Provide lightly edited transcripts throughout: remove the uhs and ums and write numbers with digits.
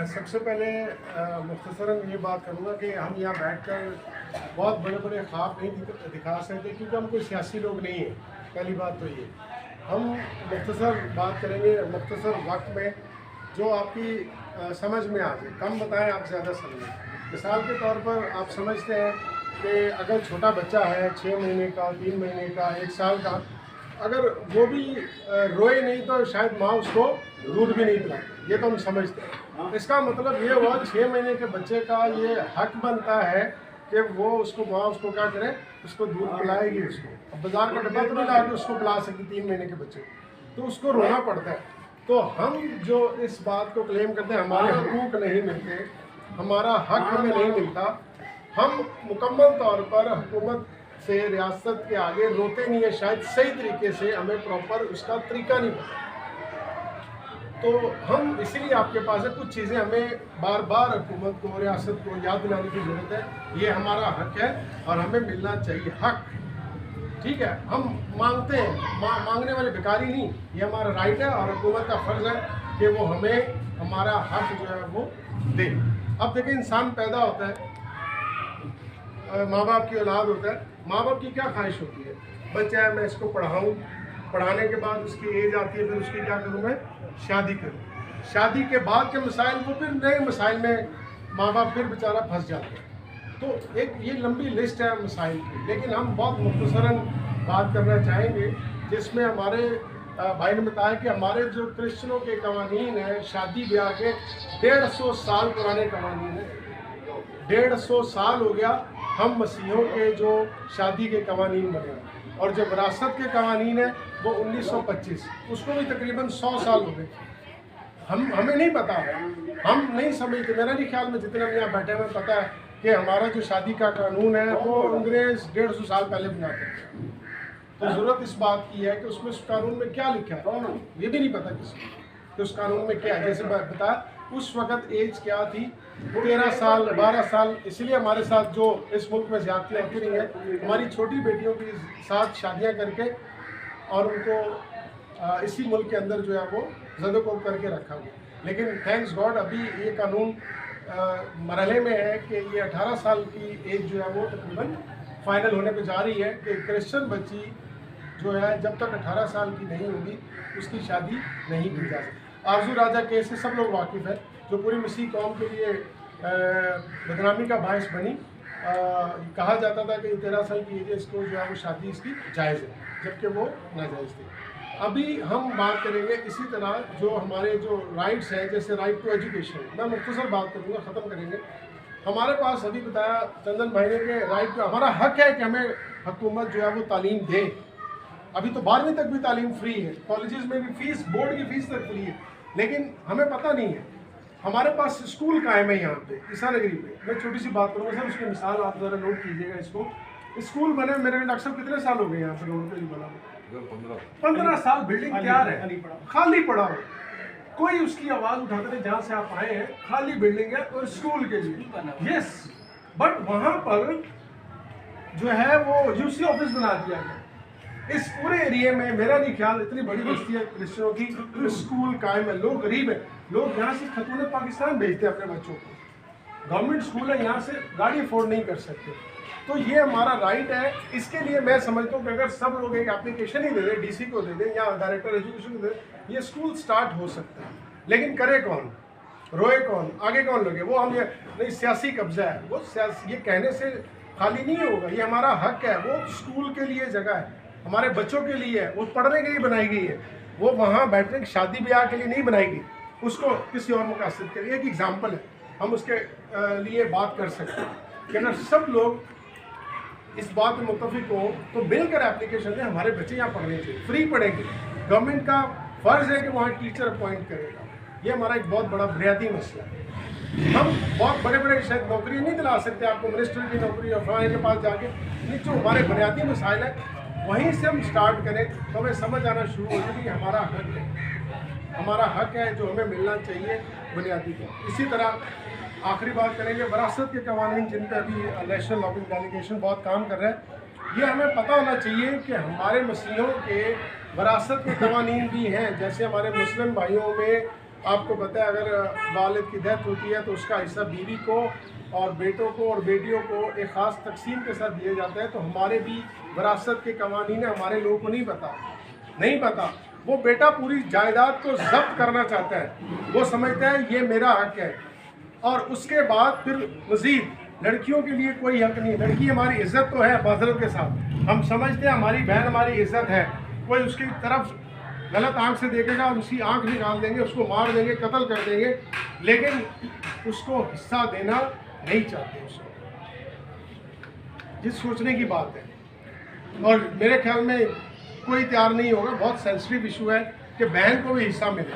सबसे पहले मुख्तसरन ये बात करूँगा कि हम यहाँ बैठकर बहुत बड़े बड़े ख्वाब नहीं दिखा सकते क्योंकि हम कोई सियासी लोग नहीं हैं। पहली बात तो ये हम मुख्तसर बात करेंगे मुख्तसर वक्त में जो आपकी समझ में आ जाए। कम बताएं आप ज़्यादा समझें। मिसाल के तौर पर आप समझते हैं कि अगर छोटा बच्चा है 6 महीने का, 3 महीने का, 1 साल का, अगर वो भी रोए नहीं तो शायद माँ उसको दूध भी नहीं पिलाती। ये तो हम समझते हैं। इसका मतलब ये हुआ 6 महीने के बच्चे का ये हक बनता है कि वो उसको माँ उसको क्या करे, उसको दूध पिलाएगी। उसको अब बाजार का डब्बा तो नहीं ला के उसको पिला सकती 3 महीने के बच्चे, तो उसको रोना पड़ता है। तो हम जो इस बात को क्लेम करते हैं हमारे हकूक नहीं मिलते, हमारा हक हमें नहीं मिलता, हम मुकम्मल तौर पर हुकूमत से रियासत के आगे रोते नहीं है। शायद सही तरीके से हमें प्रॉपर उसका तरीका नहीं पता। तो हम इसीलिए आपके पास है, कुछ चीज़ें हमें बार बार हुकूमत को, रियासत को याद दिलाने की ज़रूरत है। ये हमारा हक है और हमें मिलना चाहिए हक। ठीक है, हम मांगते हैं, मांगने वाले भिखारी नहीं। ये हमारा राइट है और हुकूमत का फ़र्ज़ है कि वो हमें हमारा हक जो है वो दे। अब देखिए, इंसान पैदा होता है, माँ बाप की औलाद होता है। माँ बाप की क्या ख्वाहिश होती है, बच्चा है मैं इसको पढ़ाऊँ, पढ़ाने के बाद उसकी एज आती है, फिर उसकी क्या करूँ मैं, शादी करूँ। शादी के बाद के मसाइल वो फिर नए मसाइल में माँ बाप फिर बेचारा फंस जाते हैं। तो एक ये लंबी लिस्ट है मसाइल की, लेकिन हम बहुत मुख्तसरन बात करना चाहेंगे जिसमें हमारे भाई ने बताया कि हमारे जो क्रिश्चनों के कवानीन हैं शादी ब्याह के 150 साल पुराने कवानीन हैं। 150 साल हो गया हम मसीहों के जो शादी के कवानीन बने, और जो विरासत के कवानीन है वो 1925, उसको भी तकरीबन 100 साल हो गए। हमें नहीं पता है, हम नहीं समझते। मेरा नहीं ख्याल में जितने हम यहाँ बैठे हुए पता है कि हमारा जो शादी का कानून है वो अंग्रेज़ 150 साल पहले बनाते हैं। तो ज़रूरत इस बात की है कि उसमें उस कानून में क्या लिखा है ये भी नहीं पता किसी को कि उस कानून में क्या है। जैसे बताया उस वक़्त एज क्या थी, 13 साल 12 साल। इसलिए हमारे साथ जो इस मुल्क में ज़्यादतियाँ होती रही हैं, हमारी छोटी बेटियों के साथ शादियाँ करके और उनको इसी मुल्क के अंदर जो है वो ज़दोकोब करके रखा गया। लेकिन थैंक्स गॉड अभी ये कानून मरहले में है कि ये 18 साल की एज जो है वो तकरीबन फाइनल होने पे जा रही है कि क्रिश्चियन बच्ची जो है जब तक 18 साल की नहीं होगी उसकी शादी नहीं की जा सकती। आरजू राजा केस से सब लोग वाकिफ़ है, जो पूरी मसीह कौम के लिए बदनामी का बायस बनी। कहा जाता था कि 13 साल की एज इसको जो है वो शादी इसकी जायज़ है, जबकि वो नाजायज़ थी। अभी हम बात करेंगे इसी तरह जो हमारे जो राइट्स हैं, जैसे राइट टू एजुकेशन। मैं मुख्तसर बात करूँगा, ख़त्म करेंगे। हमारे पास अभी बताया चंदन भाई ने के राइट टू, हमारा हक है कि हमें हुकूमत जो है वो तालीम दे। अभी तो 12वीं तक भी तालीम फ्री है, कॉलेजेस में भी फीस, बोर्ड की फ़ीस तक फ्री है, लेकिन हमें पता नहीं है। हमारे पास स्कूल कायम है यहाँ पे ईसा नगरी पे। मैं छोटी सी बात करूँगा सर, उसकी मिसाल आप ज़रा नोट कीजिएगा। इसको स्कूल बने मेरे डॉक्टर साहब कितने साल हो गए यहाँ पे रोड पे बना? 15 साल। बिल्डिंग तैयार है, खाली पड़ा हो, कोई उसकी आवाज़ उठाते नहीं। जहाँ से आप आए हैं खाली बिल्डिंग है और स्कूल के लिए यस, बट वहाँ पर जो है वो यूसी ऑफिस बना दिया गया। इस पूरे एरिया में मेरा नहीं ख्याल इतनी बड़ी बस्ती है क्रिश्चियनों की, स्कूल कायम है, लोग गरीब है, लोग यहाँ से खतून पाकिस्तान भेजते हैं अपने बच्चों को। गवर्नमेंट स्कूल है, यहाँ से गाड़ी अफोर्ड नहीं कर सकते। तो ये हमारा राइट है। इसके लिए मैं समझता हूँ कि अगर सब लोग एक एप्लीकेशन ही दे दें, डीसी को दे दें या डायरेक्टर एजुकेशन को दे दें, ये स्कूल स्टार्ट हो सकता है। लेकिन करे कौन, रोए कौन, आगे कौन लगे? वो हम ये नहीं, सियासी कब्जा है वो, ये कहने से खाली नहीं होगा। ये हमारा हक है, वो स्कूल के लिए जगह है, हमारे बच्चों के लिए है, वो पढ़ने के लिए बनाई गई है। वो वहाँ बैठने शादी ब्याह के लिए नहीं बनाई गई, उसको किसी और मकसद के लिए। एक एग्जाम्पल है, हम उसके लिए बात कर सकते हैं कि अगर सब लोग इस बात में मुत्तफिक हो तो मिलकर एप्लीकेशन दें, हमारे बच्चे यहाँ पढ़ने चाहिए, फ्री पढ़ेंगे। गवर्नमेंट का फ़र्ज़ है कि वहाँ टीचर अपॉइंट करेगा। ये हमारा एक बहुत बड़ा बुनियादी मसला है। हम बहुत बड़े बड़े शायद नौकरी नहीं दिला सकते आपको, मिनिस्टर की नौकरी और फलाने के पास जाके, नहीं, जो हमारे बुनियादी मसाइल हैं वहीं से हम स्टार्ट करें तो हमें समझ आना शुरू हो जाए कि हमारा हक है, हमारा हक है जो हमें मिलना चाहिए बुनियादी का। इसी तरह आखिरी बात करेंगे विरासत के कवानीन, जिन पर अभी नेशनल लॉबिंग डेलीगेशन बहुत काम कर रहा है। ये हमें पता होना चाहिए कि हमारे मसीहों के विरासत के कवानीन भी हैं। जैसे हमारे मुस्लिम भाइयों में आपको पता है अगर वालिद की डेथ होती है तो उसका हिस्सा बीवी को और बेटों को और बेटियों को एक ख़ास तकसीम के साथ दिया जाता है। तो हमारे भी विरासत के कवानीन हमारे लोगों को नहीं पता। वो बेटा पूरी जायदाद को जब्त करना चाहता है, वो समझता है ये मेरा हक है, और उसके बाद फिर मज़ीद लड़कियों के लिए कोई हक नहीं। लड़की हमारी इज़्ज़त तो है माज़रत के साथ, हम समझते हैं हमारी बहन हमारी इज़्ज़त है। कोई उसकी तरफ गलत आंख से देखेगा, उसकी आंख निकाल देंगे, उसको मार देंगे, कत्ल कर देंगे, लेकिन उसको हिस्सा देना नहीं चाहते। उसको जिस सोचने की बात है, और मेरे ख्याल में कोई तैयार नहीं होगा। बहुत सेंसिटिव इशू है कि बहन को भी हिस्सा मिले,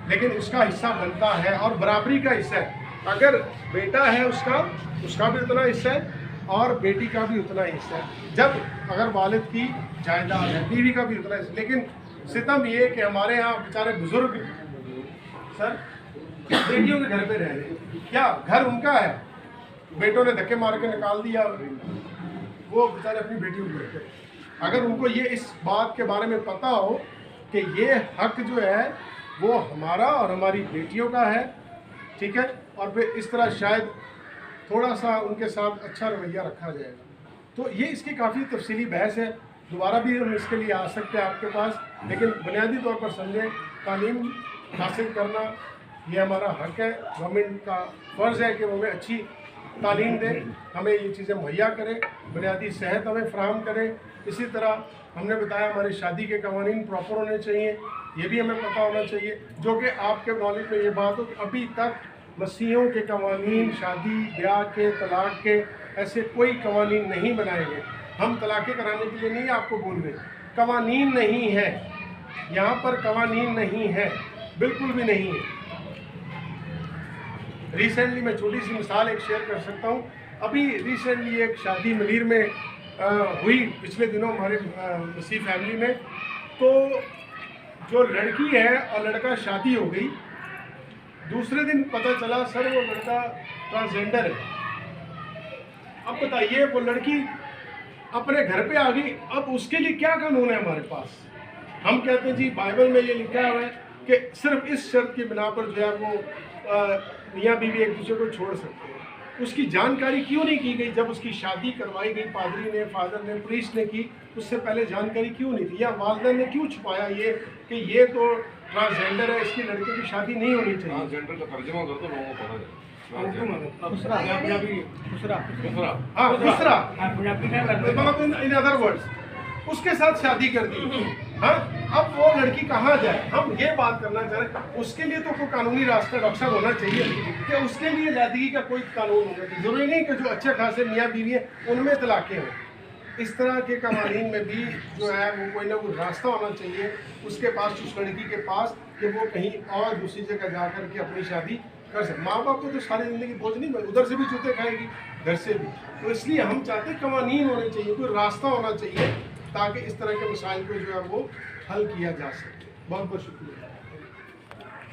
लेकिन उसका हिस्सा बनता है और बराबरी का हिस्सा है। अगर बेटा है उसका भी उतना हिस्सा है और बेटी का भी उतना हिस्सा है। जब अगर वालिद की जायदाद है, बीवी का भी उतना हिस्सा। लेकिन सितम ये कि हमारे यहाँ बेचारे बुजुर्ग सर बेटियों के घर पे रह रहे, क्या घर उनका है, बेटों ने धक्के मार के निकाल दिया, वो बेचारे अपनी बेटियों को लेते। अगर उनको ये इस बात के बारे में पता हो कि ये हक जो है वो हमारा और हमारी बेटियों का है, ठीक है, और फिर इस तरह शायद थोड़ा सा उनके साथ अच्छा रवैया रखा जाएगा। तो ये इसकी काफ़ी तफसीली बहस है, दोबारा भी हम इसके लिए आ सकते हैं आपके पास, लेकिन बुनियादी तौर पर समझें तालीम हासिल करना ये हमारा हक है। गवर्नमेंट का फ़र्ज़ है कि वो हमें अच्छी तालीम दे, हमें ये चीज़ें मुहैया करे, बुनियादी सेहत हमें फ़राहम करे। इसी तरह हमने बताया हमारी शादी के कवानीन प्रॉपर होने चाहिए, ये भी हमें पता होना चाहिए। जो कि आपके नॉलेज में ये बात हो कि अभी तक मसीहों के कवानीन, शादी ब्याह के, तलाक के, ऐसे कोई कवानीन नहीं बनाए गए। हम तलाक़ें कराने के लिए नहीं आपको बोल रहे, कवानीन नहीं है यहाँ पर, कवानीन नहीं है, बिल्कुल भी नहीं है। रिसेंटली मैं छोटी सी मिसाल एक शेयर कर सकता हूँ। अभी रिसेंटली एक शादी मलीर में हुई पिछले दिनों हमारे मसीह फैमिली में। तो जो लड़की है और लड़का शादी हो गई, दूसरे दिन पता चला सर वो लड़का ट्रांसजेंडर है। अब बताइए वो लड़की अपने घर पे आ गई, अब उसके लिए क्या कानून है हमारे पास? हम कहते हैं जी बाइबल में ये लिखा हुआ है कि सिर्फ इस शर्त की बिना पर जो है वो मियाँ बीवी एक दूसरे को छोड़ सकते हैं। उसकी जानकारी क्यों नहीं की गई? जब उसकी शादी करवाई गई, पादरी ने, फादर ने, पुलिस ने की, उससे पहले जानकारी क्यों नहीं थी? या वालिदैन ने क्यों छुपाया ये कि ये तो ट्रांसजेंडर है, इसकी लड़के की शादी नहीं होनी चाहिए? ट्रांसजेंडर का तर्जुमा कर दो, लोगों को पता चले। इन अदर वर्ड्स उसके साथ शादी कर दी। हाँ, अब वो लड़की कहाँ जाए? हम ये बात करना चाह रहे हैं, उसके लिए तो कोई कानूनी रास्ता डॉक्टर साहब होना चाहिए कि उसके लिए ज़्यादगी का कोई कानून होना चाहिए। जरूरी नहीं कि जो अच्छे खासे मियाँ बीवी हैं उनमें तलाक़ें हों। इस तरह के कवानीन में भी जो है वो कोई ना कोई रास्ता होना चाहिए उसके पास, उस लड़की के पास, कि वो कहीं और दूसरी जगह जा कर के अपनी शादी कर सकते। माँ बाप को तो सारी ज़िंदगी बोझ नहीं, उधर से भी जूते खाएगी, घर से भी। तो इसलिए हम चाहते हैं कवानीन होने चाहिए, कोई रास्ता होना चाहिए ताकि इस तरह के मसाइल को जो है वो हल किया जा सके। बहुत बहुत शुक्रिया।